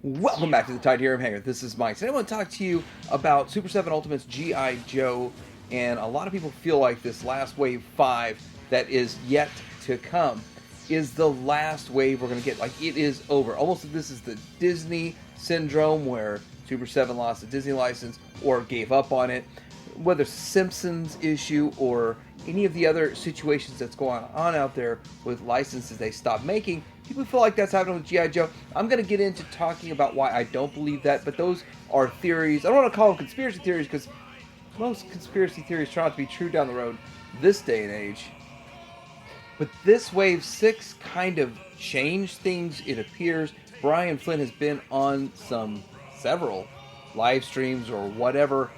Welcome back to the Tide Hero Hangar. This is Mike. Today I want to talk to you about Super 7 Ultimate's G.I. Joe, and a lot of people feel like this last wave 5 that is yet to come is the last wave we're going to get. Like, it is over. Almost like this is the Disney syndrome where Super 7 lost the Disney license or gave up on it. Whether Simpsons issue or any of the other situations that's going on out there with licenses they stopped making, people feel like that's happening with G.I. Joe. I'm going to get into talking about why I don't believe that, but those are theories. I don't want to call them conspiracy theories because most conspiracy theories turn out to be true down the road this day and age. But this Wave 6 kind of changed things, it appears. Brian Flynn has been on several live streams or whatever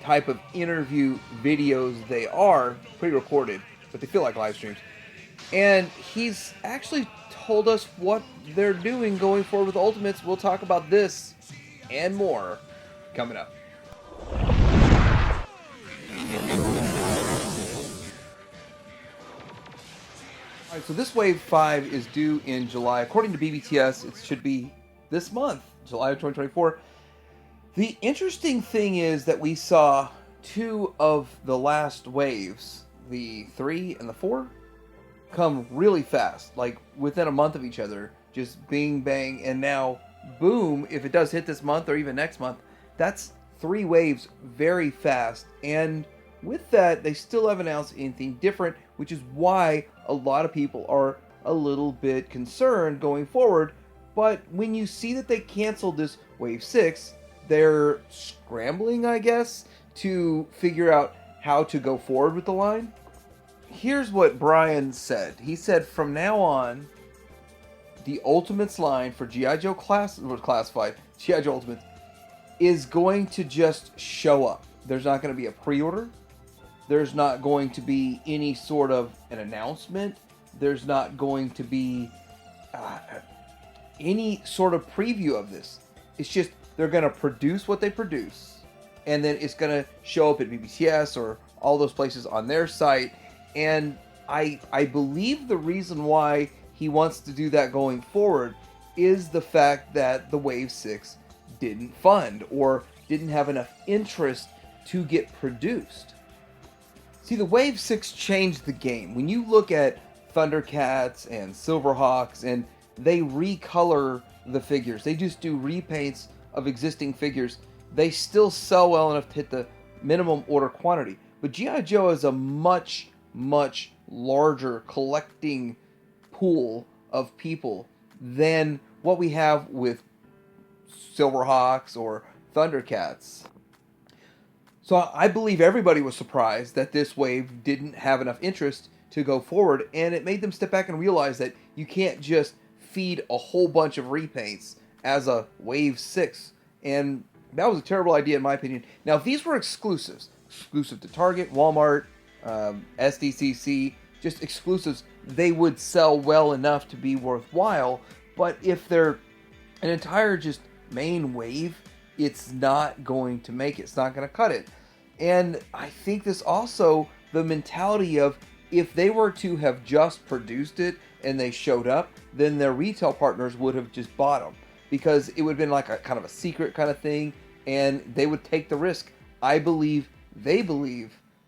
type of interview videos they are, pre-recorded, but they feel like live streams. And he's actually told us what they're doing going forward with Ultimates. We'll talk about this and more coming up. Alright, so this Wave 5 is due in July. According to BBTS, it should be this month, July of 2024. The interesting thing is that we saw two of the last waves, the 3 and the 4, come really fast, like within a month of each other, just bing bang, and now boom, if it does hit this month or even next month, that's 3 waves very fast. And with that, they still haven't announced anything different, which is why a lot of people are a little bit concerned going forward. But when you see that they canceled this Wave 6, they're scrambling, I guess, to figure out how to go forward with the line. Here's what Brian said. He said, from now on, the Ultimates line for G.I. Joe classified, G.I. Joe Ultimates, is going to just show up. There's not going to be a pre-order. There's not going to be any sort of an announcement. There's not going to be any sort of preview of this. It's just they're going to produce what they produce, and then it's going to show up at BBTS or all those places on their site. And I believe the reason why he wants to do that going forward is the fact that the Wave 6 didn't fund or didn't have enough interest to get produced. See, the Wave 6 changed the game. When you look at Thundercats and Silverhawks, and they recolor the figures, they just do repaints of existing figures, they still sell well enough to hit the minimum order quantity. But G.I. Joe is a much larger collecting pool of people than what we have with Silverhawks or Thundercats. So I believe everybody was surprised that this wave didn't have enough interest to go forward, and it made them step back and realize that you can't just feed a whole bunch of repaints as a Wave 6, and that was a terrible idea in my opinion. Now, if these were exclusive to Target, Walmart, SDCC, just exclusives, they would sell well enough to be worthwhile. But if they're an entire just main wave, it's not going to make it. It's not going to cut it. And I think this also, the mentality of if they were to have just produced it and they showed up, then their retail partners would have just bought them, because it would have been like a kind of a secret kind of thing, and they would take the risk. They believe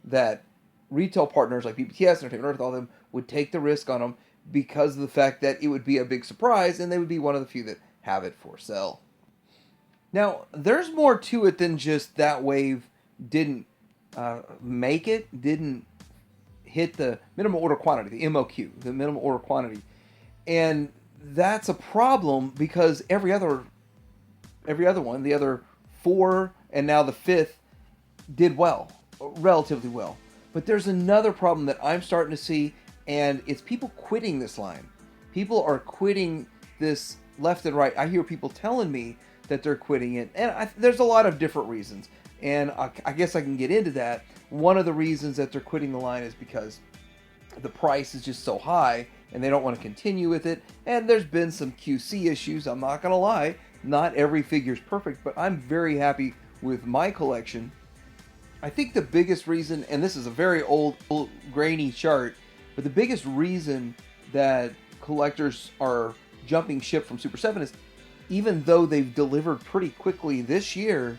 that retail partners like BBTS, Entertainment Earth, all of them would take the risk on them because of the fact that it would be a big surprise and they would be one of the few that have it for sale. Now, there's more to it than just that wave didn't make it, didn't hit the minimum order quantity, the MOQ, the minimum order quantity. And that's a problem because every other one, the other 4 and now the 5th, did well, relatively well. But there's another problem that I'm starting to see, and it's people quitting this line. People are quitting this left and right. I hear people telling me that they're quitting it, and there's a lot of different reasons, and I guess I can get into that. One of the reasons that they're quitting the line is because the price is just so high, and they don't want to continue with it, and there's been some QC issues. I'm not going to lie. Not every figure is perfect, but I'm very happy with my collection. I think the biggest reason, and this is a very old grainy chart, but the biggest reason that collectors are jumping ship from Super 7 is even though they've delivered pretty quickly this year,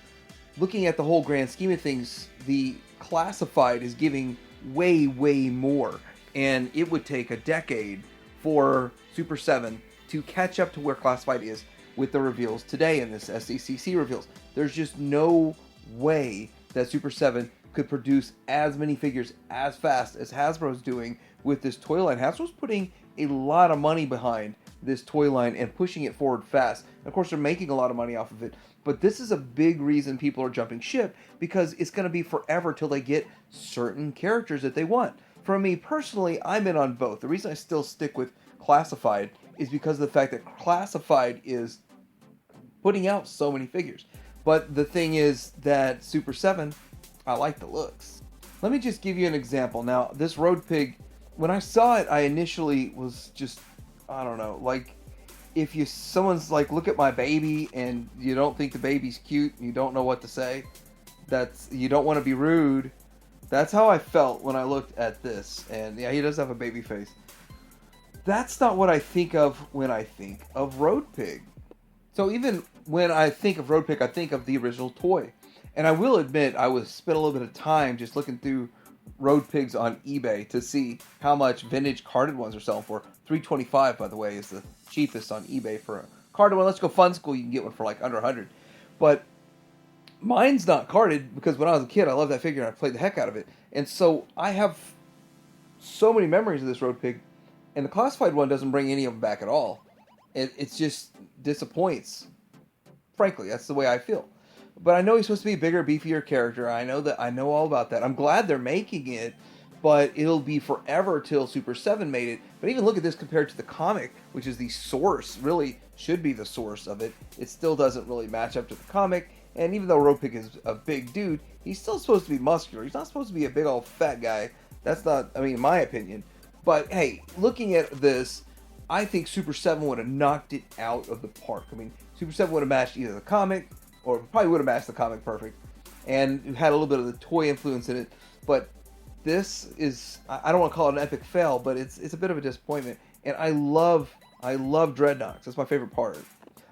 looking at the whole grand scheme of things, the classified is giving way, way more. And it would take a decade for Super 7 to catch up to where classified is with the reveals today in this SDCC reveals. There's just no way that Super 7 could produce as many figures as fast as Hasbro's doing with this toy line. Hasbro's putting a lot of money behind this toy line and pushing it forward fast. Of course, they're making a lot of money off of it, but this is a big reason people are jumping ship, because it's going to be forever till they get certain characters that they want. For me personally, I'm in on both. The reason I still stick with Classified is because of the fact that Classified is putting out so many figures. But the thing is that Super 7, I like the looks. Let me just give you an example. Now, this Road Pig, when I saw it, I initially was just, I don't know, like, if someone's like, look at my baby, and you don't think the baby's cute, and you don't know what to say, you don't want to be rude. That's how I felt when I looked at this. And yeah, he does have a baby face. That's not what I think of when I think of Road Pig. So even when I think of Road Pig, I think of the original toy. And I will admit, I spent a little bit of time just looking through Road Pigs on eBay to see how much vintage carded ones are selling for. $325, by the way, is the cheapest on eBay for a carded one. Let's go Fun School, you can get one for like under $100. But mine's not carded because when I was a kid, I loved that figure and I played the heck out of it. And so I have so many memories of this Road Pig, and the classified one doesn't bring any of them back at all. It's just disappoints. Frankly, that's the way I feel. But I know he's supposed to be a bigger, beefier character. I know all about that. I'm glad they're making it, but it'll be forever till Super 7 made it. But even look at this compared to the comic, which is the source, really should be the source of it. It still doesn't really match up to the comic. And even though Road Pig is a big dude, he's still supposed to be muscular. He's not supposed to be a big old fat guy. That's not, in my opinion. But hey, looking at this, I think Super 7 would have knocked it out of the park. Super 7 would have matched either the comic, or probably would have matched the comic perfect, and had a little bit of the toy influence in it. But this is, I don't want to call it an epic fail, but it's a bit of a disappointment. And I love Dreadnoks. That's my favorite part.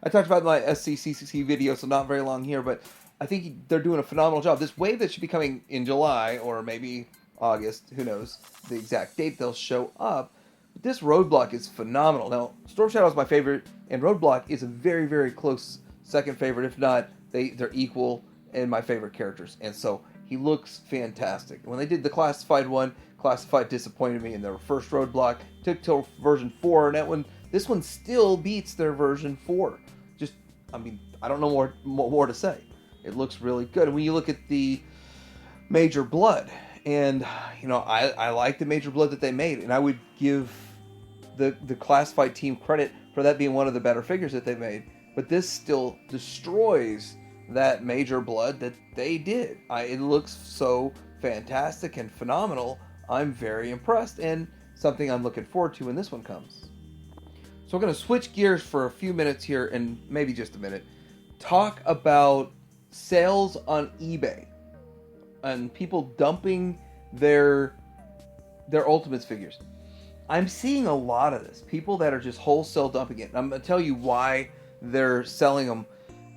I talked about it in my SCCC video, so not very long here, but I think they're doing a phenomenal job. This wave that should be coming in July, or maybe August, who knows the exact date they'll show up. But this Roadblock is phenomenal. Now, Storm Shadow is my favorite, and Roadblock is a very, very close second favorite. If not, they're equal in my favorite characters. And so he looks fantastic. When they did the Classified one, Classified disappointed me in their first Roadblock. Took till version 4, and this one still beats their version 4. I don't know more to say. It looks really good. And when you look at the Major Blood, and I like the Major Blood that they made, and I would give the Classified team credit for that being one of the better figures that they made. But this still destroys that Major Blood that they did. It looks so fantastic and phenomenal. I'm very impressed, and something I'm looking forward to when this one comes. So we're going to switch gears for a few minutes here, and maybe just a minute. Talk about sales on eBay and people dumping their Ultimates figures. I'm seeing a lot of this. People that are just wholesale dumping it. And I'm going to tell you why they're selling them.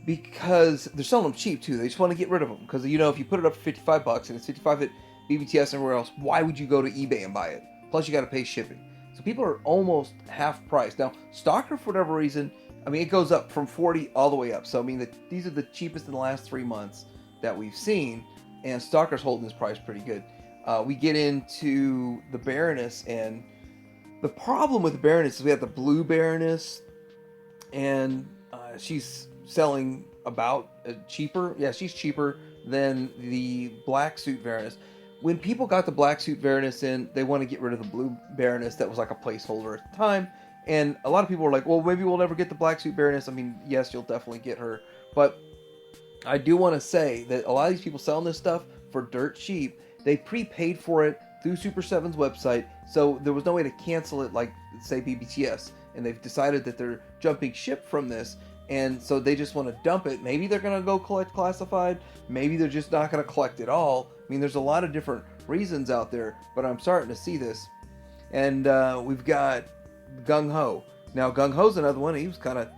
Because they're selling them cheap too. They just want to get rid of them. Because if you put it up for $55 and it's $55 at BBTS and everywhere else, why would you go to eBay and buy it? Plus you got to pay shipping. So people are almost half price. Now, Stalker, for whatever reason, it goes up from 40 all the way up. So, these are the cheapest in the last 3 months that we've seen. And Stalker's holding his price pretty good. We get into the Baroness, and the problem with the Baroness is we have the Blue Baroness, and she's selling about cheaper. Yeah, she's cheaper than the Black Suit Baroness. When people got the Black Suit Baroness in, they want to get rid of the Blue Baroness that was like a placeholder at the time. And a lot of people were like, well, maybe we'll never get the Black Suit Baroness. Yes, you'll definitely get her. But I do want to say that a lot of these people selling this stuff for dirt cheap, they prepaid for it through Super 7's website. So there was no way to cancel it like, say, BBTS. And they've decided that they're jumping ship from this. And so they just want to dump it. Maybe they're going to go collect Classified. Maybe they're just not going to collect it all. There's a lot of different reasons out there, but I'm starting to see this. And we've got Gung Ho. Now, Gung Ho's another one. He was kind of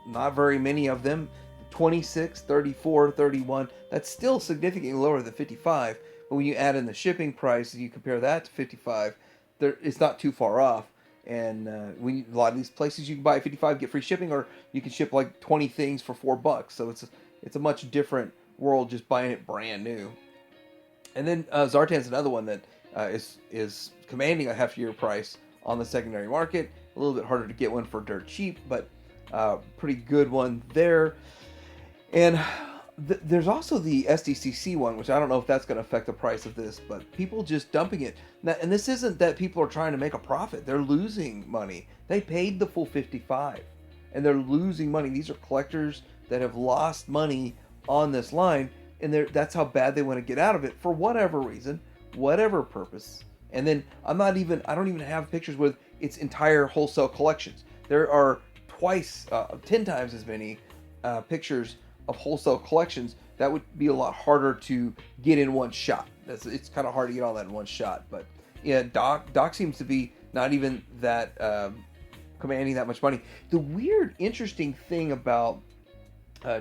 not very many of them. 26, 34, 31. That's still significantly lower than 55. But when you add in the shipping price and you compare that to 55, it's not too far off. And a lot of these places you can buy 55, get free shipping, or you can ship like 20 things for $4. So it's a much different world just buying it brand new. And then Zartan's another one that is commanding a heftier price on the secondary market. A little bit harder to get one for dirt cheap, but pretty good one there. And there's also the SDCC one, which I don't know if that's going to affect the price of this, but people just dumping it. Now, and this isn't that people are trying to make a profit. They're losing money. They paid the full 55, and they're losing money. These are collectors that have lost money on this line, and that's how bad they want to get out of it for whatever reason, whatever purpose. And then I don't even have pictures with its entire wholesale collections. There are 10 times as many pictures of wholesale collections. That would be a lot harder to get in one shot. It's kind of hard to get all that in one shot. But yeah, Doc seems to be not even that commanding that much money. The weird, interesting thing about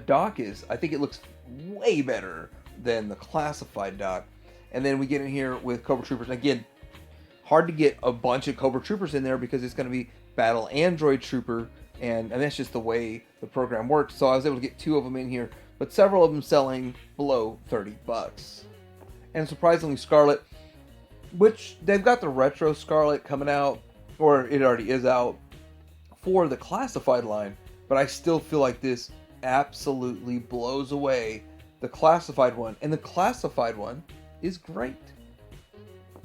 Doc is I think it looks way better than the classified Doc. And then we get in here with Cobra Troopers. Again, hard to get a bunch of Cobra Troopers in there because it's going to be Battle Android Trooper. And that's just the way the program works. So I was able to get 2 of them in here, but several of them selling below $30. And surprisingly, Scarlet, which they've got the retro Scarlet coming out, or it already is out for the classified line, but I still feel like this absolutely blows away the classified one. And the classified one is great.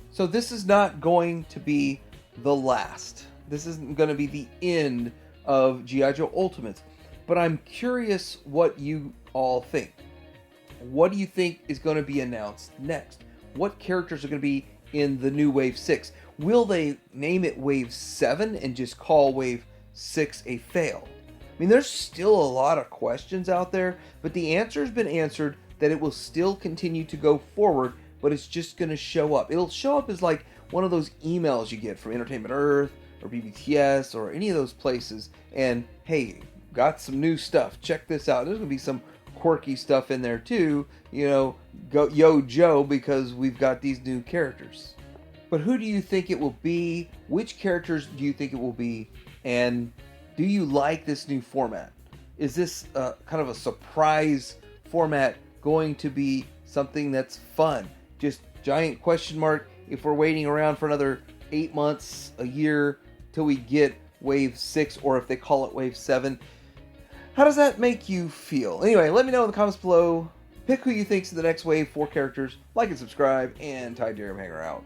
So this is not going to be the last. This isn't going to be the end of G.I. Joe Ultimates, but I'm curious what you all think. What do you think is going to be announced next? What characters are going to be in the new Wave 6? Will they name it Wave 7 and just call Wave 6 a fail? I mean, there's still a lot of questions out there, but the answer has been answered that it will still continue to go forward, but it's just going to show up. It'll show up as like one of those emails you get from Entertainment Earth or BBTS or any of those places, and hey, got some new stuff, check this out. There's gonna be some quirky stuff in there too, go yo Joe, because we've got these new characters. But who do you think it will be? Which characters do you think it will be? And do you like this new format? Is this kind of a surprise format going to be something that's fun? Just giant question mark if we're waiting around for another 8 months, a year, till we get Wave 6, or if they call it Wave 7. How does that make you feel? Anyway, let me know in the comments below. Pick who you think's the next Wave 4 characters. Like and subscribe, and Ty Jerem Hanger out.